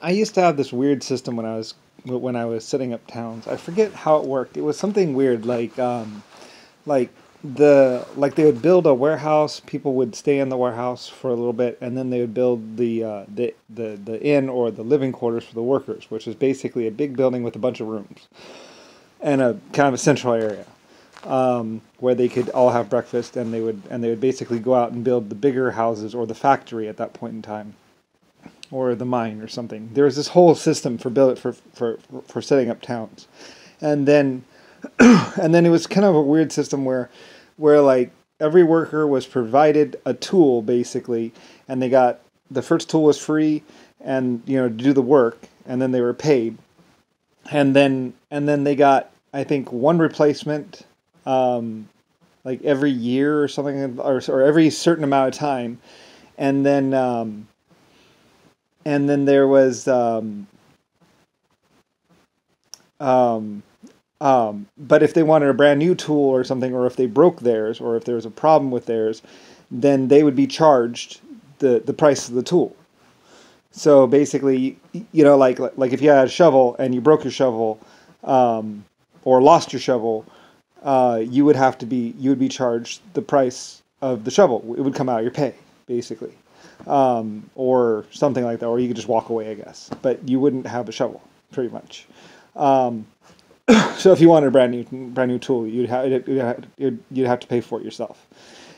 I used to have this weird system when I was setting up towns. I forget how it worked. It was something weird, like like they would build a warehouse. People would stay in the warehouse for a little bit, and then they would build the inn or the living quarters for the workers, which is basically a big building with a bunch of rooms and a kind of a central area where they could all have breakfast, and they would basically go out and build the bigger houses or the factory at that point in time, or the mine or something. There was this whole system for setting up towns, and then and then it was kind of a weird system where like every worker was provided a tool basically, and they got the first tool was free, and to do the work, and then they were paid, and then they got, I think, one replacement like every year or something, or every certain amount of time, and then there was but if they wanted a brand new tool or something, or if they broke theirs, or if there was a problem with theirs, then they would be charged the price of the tool. So basically, like if you had a shovel and you broke your shovel, or lost your shovel, you would be charged the price of the shovel. It would come out of your pay, basically, or something like that, or you could just walk away, I guess. But you wouldn't have a shovel, pretty much. So if you wanted a brand new tool, you'd have to pay for it yourself,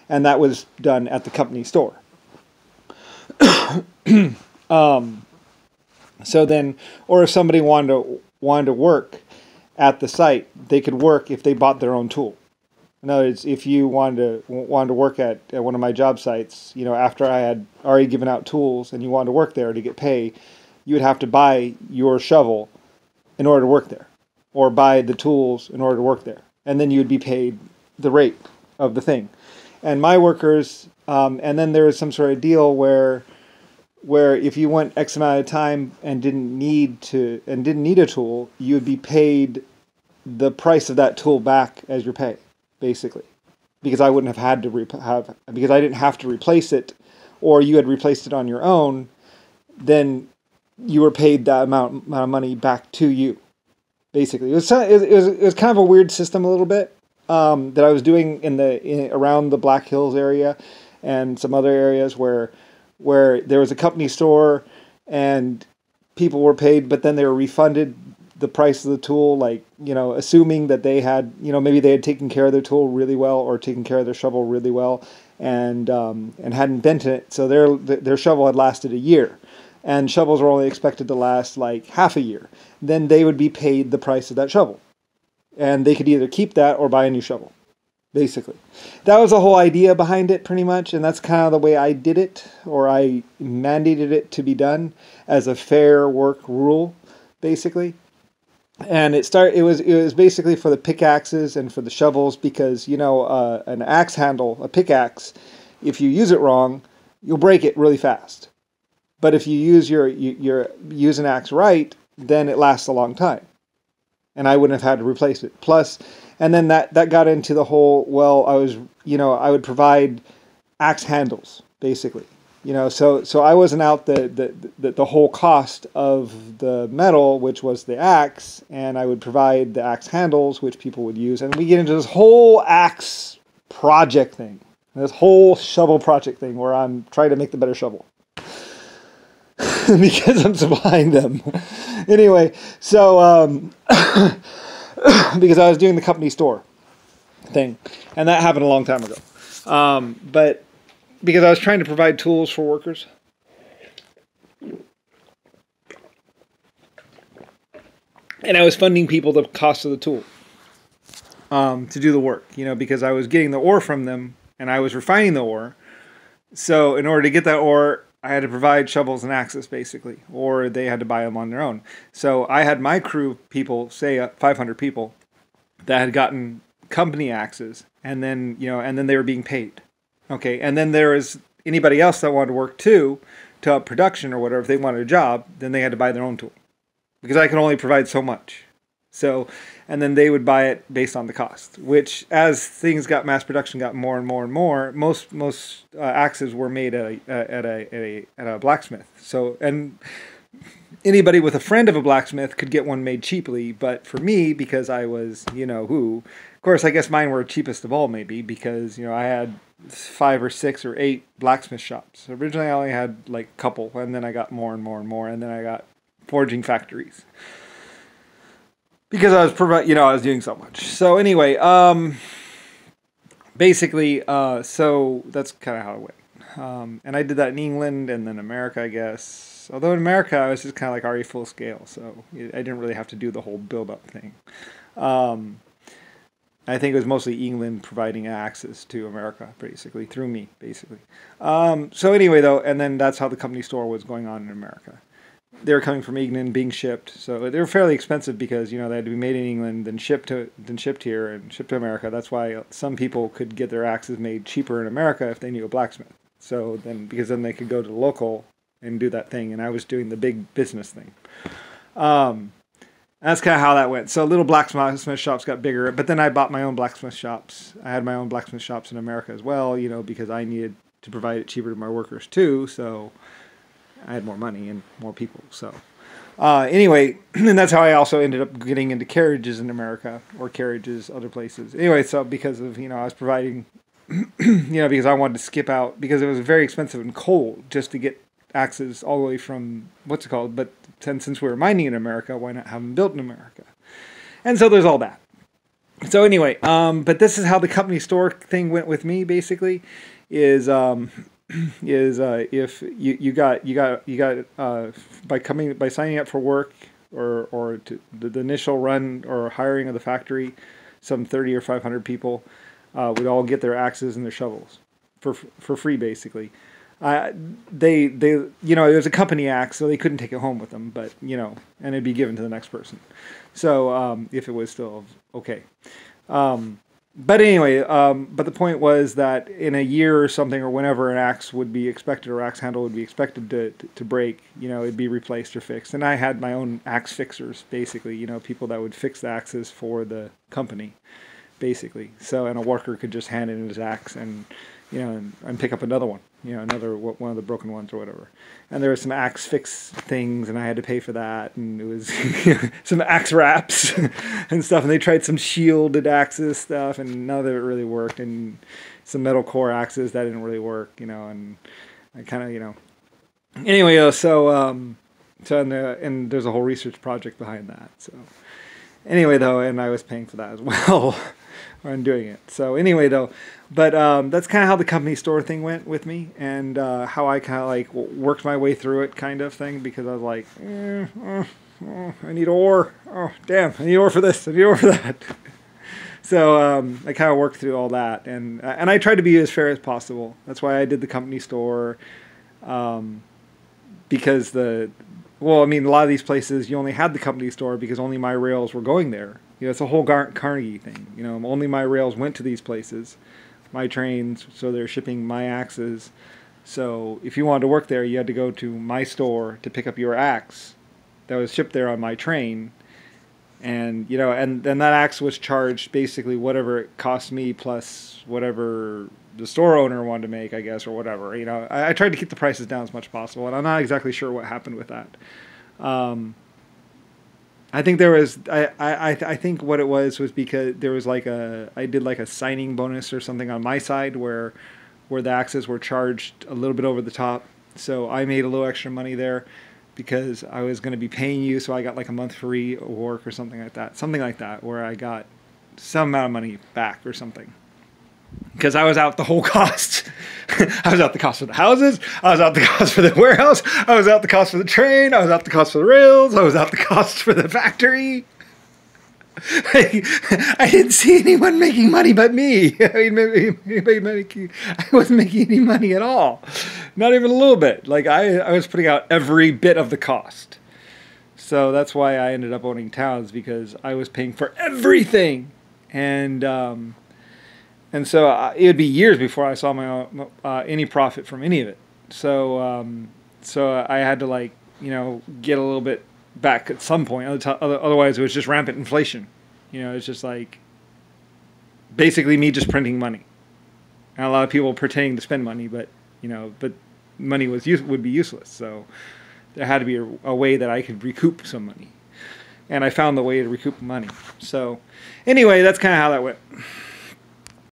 and that was done at the company store. So then, or if somebody wanted to work at the site, they could work if they bought their own tool. In other words, if you wanted to work at one of my job sites, after I had already given out tools and you wanted to work there to get pay, you would have to buy your shovel in order to work there, or buy the tools in order to work there, and then you would be paid the rate of the thing. And my workers, and then there was some sort of deal where if you went X amount of time and didn't need a tool, you would be paid the price of that tool back as your pay, basically, because I wouldn't have had to because I didn't have to replace it, or you had replaced it on your own. Then you were paid that amount of money back to you. Basically, it was kind of a weird system a little bit that I was doing around the Black Hills area and some other areas where there was a company store and people were paid, but then they were refunded the price of the tool, like, assuming that they had, maybe they had taken care of their tool really well, or taken care of their shovel really well, and hadn't bent it, so their shovel had lasted a year, and shovels were only expected to last like half a year. Then they would be paid the price of that shovel, and they could either keep that or buy a new shovel. Basically, that was the whole idea behind it, pretty much, and that's kind of the way I did it, or I mandated it to be done as a fair work rule, basically. And it was basically for the pickaxes and for the shovels, because an axe handle, a pickaxe, if you use it wrong, you'll break it really fast. But if you use an axe right, then it lasts a long time, and I wouldn't have had to replace it. Plus, and then that got into the whole, well, I would provide axe handles, basically. So I wasn't out the whole cost of the metal, which was the axe, and I would provide the axe handles, which people would use. And we get into this whole axe project thing, this whole shovel project thing, where I'm trying to make the better shovel. Because I'm supplying them. Anyway, so because I was doing the company store thing, and that happened a long time ago. But because I was trying to provide tools for workers, and I was funding people the cost of the tool to do the work, because I was getting the ore from them, and I was refining the ore. So in order to get that ore, I had to provide shovels and axes, basically, or they had to buy them on their own. So I had my crew people, say 500 people, that had gotten company axes, and then they were being paid. Okay, and then there was anybody else that wanted to work too, to up production or whatever. If they wanted a job, then they had to buy their own tool, because I could only provide so much. So, and then they would buy it based on the cost, which, as things got, mass production got more and more and more, most axes were made at a blacksmith. So, and anybody with a friend of a blacksmith could get one made cheaply, but for me, because I was, of course, I guess mine were cheapest of all, maybe, because, I had 5 or 6 or 8 blacksmith shops. Originally, I only had like a couple, and then I got more and more and more, and then I got forging factories. Because I was I was doing so much. So anyway, basically, so that's kind of how it went. And I did that in England and then America, I guess. Although in America, I was just kind of like already full scale, so I didn't really have to do the whole build-up thing. I think it was mostly England providing access to America, basically, through me, basically. So anyway, though, and then that's how the company store was going on in America. They were coming from England, being shipped, so they were fairly expensive because they had to be made in England, then shipped here and shipped to America. That's why some people could get their axes made cheaper in America if they knew a blacksmith. So because then they could go to the local and do that thing, and I was doing the big business thing. That's kind of how that went. So little blacksmith shops got bigger, but then I bought my own blacksmith shops. I had my own blacksmith shops in America as well, because I needed to provide it cheaper to my workers too. So I had more money and more people. So anyway, and that's how I also ended up getting into carriages in America, or carriages other places. Anyway, so because of, I was providing, because I wanted to skip out, because it was very expensive and cold just to get axes all the way from, but since we were mining in America, why not have them built in America? And so there's all that. So anyway, but this is how the company store thing went with me, basically, is if you got by signing up for work or to the initial run or hiring of the factory, some 30 or 500 people would all get their axes and their shovels for free, basically. It was a company axe, so they couldn't take it home with them, but and it'd be given to the next person. So if it was still okay. But anyway, but the point was that in a year or something, or whenever an axe would be expected, or axe handle would be expected to break, it'd be replaced or fixed. And I had my own axe fixers, basically, people that would fix the axes for the company, basically. So, and a worker could just hand in his axe and pick up another one, another one of the broken ones or whatever. And there were some axe fix things, and I had to pay for that. And it was some axe wraps and stuff. And they tried some shielded axes stuff, and none of it really worked. And some metal core axes that didn't really work, and I kind of, Anyway, so and there's a whole research project behind that. So anyway, though, and I was paying for that as well. I'm doing it. So anyway, though, but that's kind of how the company store thing went with me, and how I kind of like worked my way through it, kind of thing, because I was like, I need ore. Oh, damn, I need ore for this. I need ore for that. So I kind of worked through all that, and I tried to be as fair as possible. That's why I did the company store, because a lot of these places you only had the company store because only my rails were going there. It's a whole Carnegie thing. Only my rails went to these places, my trains, so they're shipping my axes. So if you wanted to work there, you had to go to my store to pick up your axe that was shipped there on my train. And, and then that axe was charged basically whatever it cost me plus whatever the store owner wanted to make, I guess, or whatever. I tried to keep the prices down as much as possible, and I'm not exactly sure what happened with that. I think there was, I think what it was because there was I did like a signing bonus or something on my side where the axes were charged a little bit over the top. So I made a little extra money there because I was going to be paying you. So I got like a month free work or something like that, where I got some amount of money back or something. Because I was out the whole cost. I was out the cost for the houses. I was out the cost for the warehouse. I was out the cost for the train. I was out the cost for the rails. I was out the cost for the factory. I didn't see anyone making money but me. I wasn't making any money at all. Not even a little bit. I was putting out every bit of the cost. So that's why I ended up owning towns, because I was paying for everything. And so it would be years before I saw my any profit from any of it. So I had to get a little bit back at some point. Otherwise, it was just rampant inflation. It's just basically me just printing money, and a lot of people pretending to spend money, but money would be useless. So there had to be a way that I could recoup some money. And I found the way to recoup money. So anyway, that's kind of how that went.